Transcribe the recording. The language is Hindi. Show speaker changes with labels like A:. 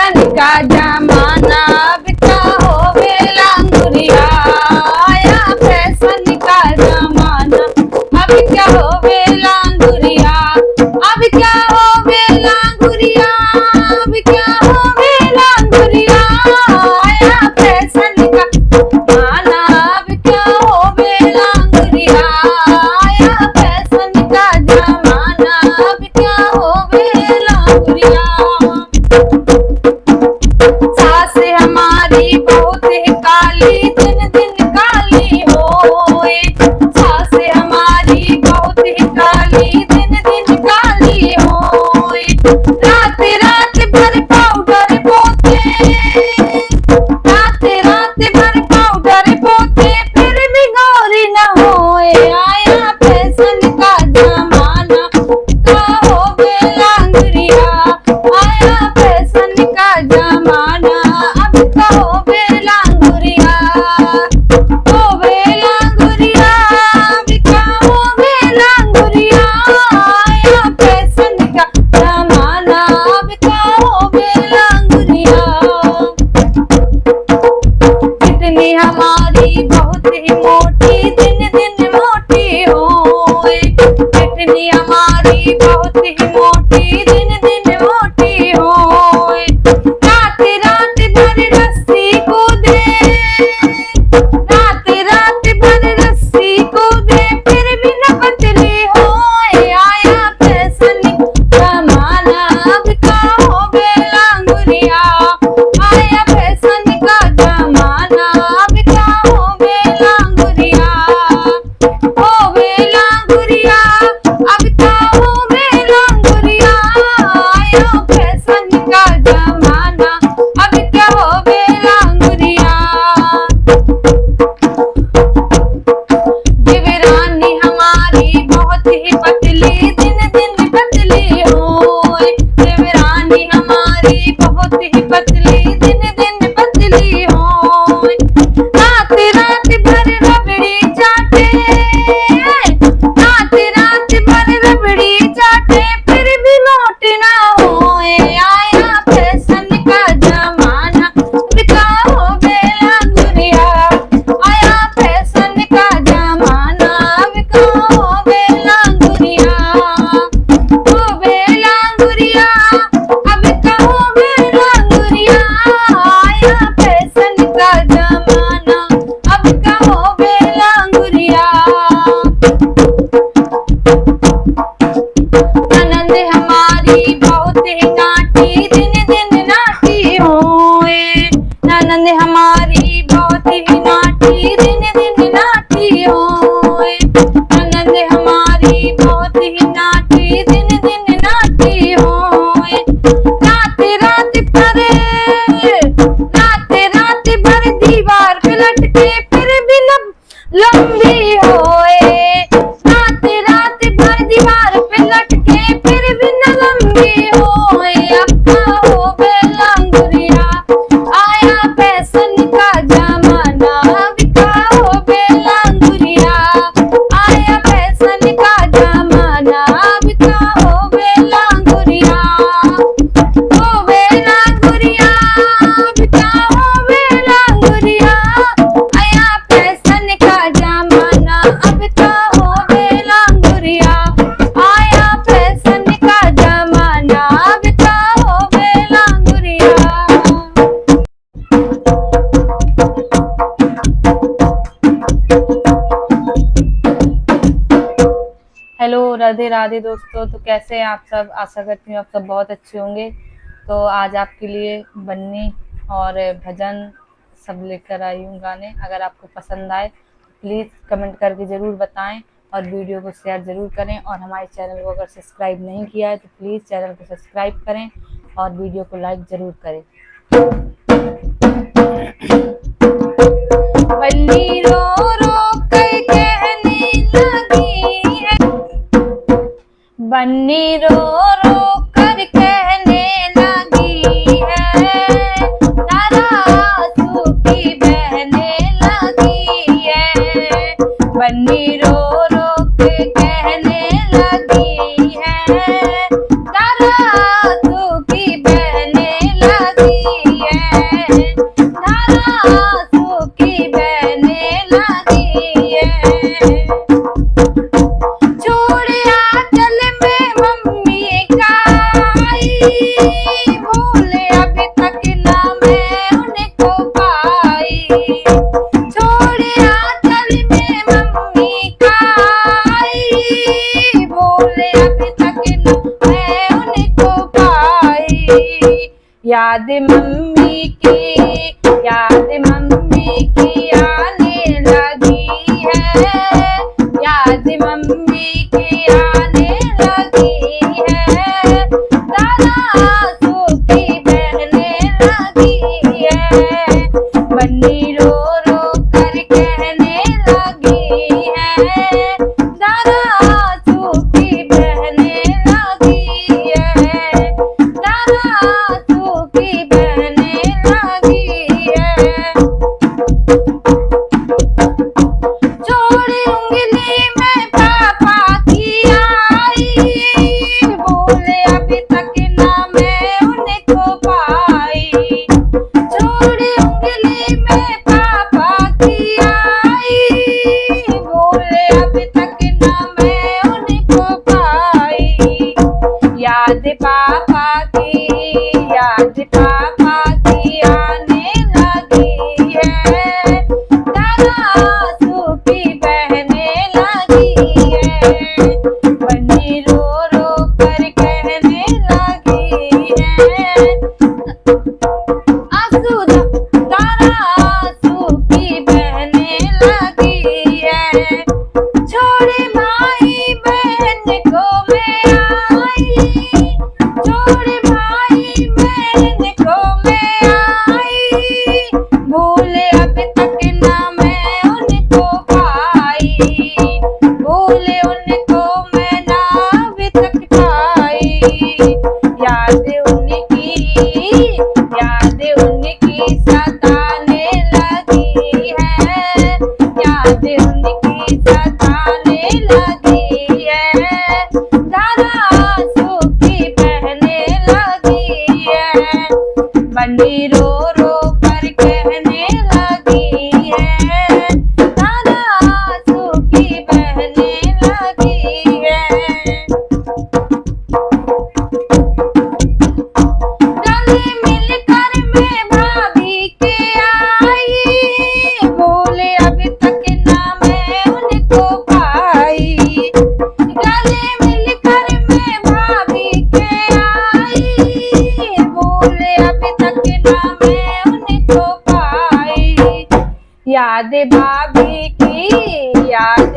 A: फैशन का जमाना अब क्या होवे लांगुरिया, आया फैशन का जमाना अब क्या होवे लांगुरिया, अब क्या होवे लांगुरिया, अब क्या होवे लांगुरिया, आया फैशन का जमाना अब क्या होवे लांगुरिया, आया फैशन का जमाना अब क्या होवे लांगुरिया। सास हमारी बहुत ही काली दिन दिन काली होए, सास हमारी बहुत ही काली दिन दिन काली होए, रात रात भर पाउडर पोते, रात रात भर पाउडर पोते फिर भी गौरी न होए, आया फैशन का जमाना का होवे लांगुरिया, आया फैशन का जमाना अब का होवे लांगुरिया, होवे लांगुरिया अब का होवे लांगुरिया, आया फैशन का जमाना अब का होवे लांगुरिया। कितनी हमारी बहुत ही मोटी दिन दिन मोटी होए, कितनी हमारी बहुत ही मोटी दिन दिन मोटी होए, रात रात भर रस्सी कूदे, रात रात भर रस्सी कूदे फिर भी न पतली होए, आया फैशन जमाना अब का होवे लांगुरिया, आया फैशन का जमाना अब का होवे लांगुरिया, होवे लांगुरिया अब का होवे लांगुरिया, आया फैशन का जमाना अब क्या होवे लांगुरिया। देवरानी हमारी बहुत ही पतली दिन दिन पतली होए, देवरानी हमारी बहुत ही पतली दिन दिन पतली होए, रात रात भर रबड़ी चाटे, रात रात भर रबड़ी चाटे फिर भी मोटी ना होए, आया फैशन का जमाना अब क्या होवे लांगुरिया, आया फैशन का जमाना अब क्या होवे लांगुरिया, होवे लांगुरिया अब क्या होवे लांगुरिया, आया फैशन का जमाना अब क्या होवे लांगुरिया। ननंद हमारी बहुत ही नाटी दिन दिन नाटी होए, ननंद हमारी बहुत ही नाटी दिन दिन नाटी होए, ननंद हमारी बहुत ही नाटी दिन दिन नाटी होए, रात रात भर, रात रात भर दीवार पे लटके फिर भी लंबी होए, रात रात भर दीवार पे लटके फिर भी न लंबी होए, अब का होवे लांगुरिया, आया फैशन का जमाना अब का होवे लांगुरिया, आया फैशन का जमाना अब का होवे लांगुरिया, होवे लांगुरिया अब का होवे लांगुरिया, आया फैशन का जमाना अब का होवे लांगुरिया, आया फैशन का जमाना अब का होवे लांगुरिया। हेलो राधे राधे दोस्तों, तो कैसे हैं आप सब। आशा करती हूँ आप सब बहुत अच्छे होंगे। तो आज आपके लिए बन्नी और भजन सब लेकर आई हूँ गाने। अगर आपको पसंद आए प्लीज़ कमेंट करके ज़रूर बताएं और वीडियो को शेयर ज़रूर करें, और हमारे चैनल को अगर सब्सक्राइब नहीं किया है तो प्लीज़ चैनल को सब्सक्राइब करें और वीडियो को लाइक ज़रूर करें। बन्नी रो रो कर कहने लगी है, बन्नी रो रो कर कहने लगी है, तारा आंसू की बहने लगी है, बन्नी रो रो के कहने लगी है, तारा आंसू की बहने लगी याद मम्मी की आने लगी है, याद मम्मी की आने लगी है, दादा आंसू की बहने लगी है, बन्नी रो रो कर कहने लगी है, दादा आंसू की बहने लगी है, दादा आंसू की बहने लगी है। जोड़ी उंगली में पापा की आई, बोले अभी तक ना मैं उनको पाई, जोड़ी उंगली में पापा की आई, बोले अभी तक ना मैं उनको पाई, याद पापा की आने लगी है, दादा आंसू की बहने लगी है, बन्नी रो रो कर कहने लगी है, आंसू दादा आंसू की बहने लगी है, छोड़े माई बहन को मैं आई, छोड़े माई बहन को मैं आई, भूले अब तक ना मैं उनको पाई, भूले उनको मैं ना अभी तक पाई, याद उनकी सताने लगी है, याद उनकी सताने लगी है, दादा आंसू की बहने लगी है, बन्नी रो रो कर कहने लगी है, दादा आंसू की बहने लगी है। गले मिलकर मैं भाभी के आई, बोले अभी तक ना मैं उनको पाई, गले मिलकर मैं भाभी के आई, बोले अभी तक ना मैं उनको पाई, याद भाभी की, याद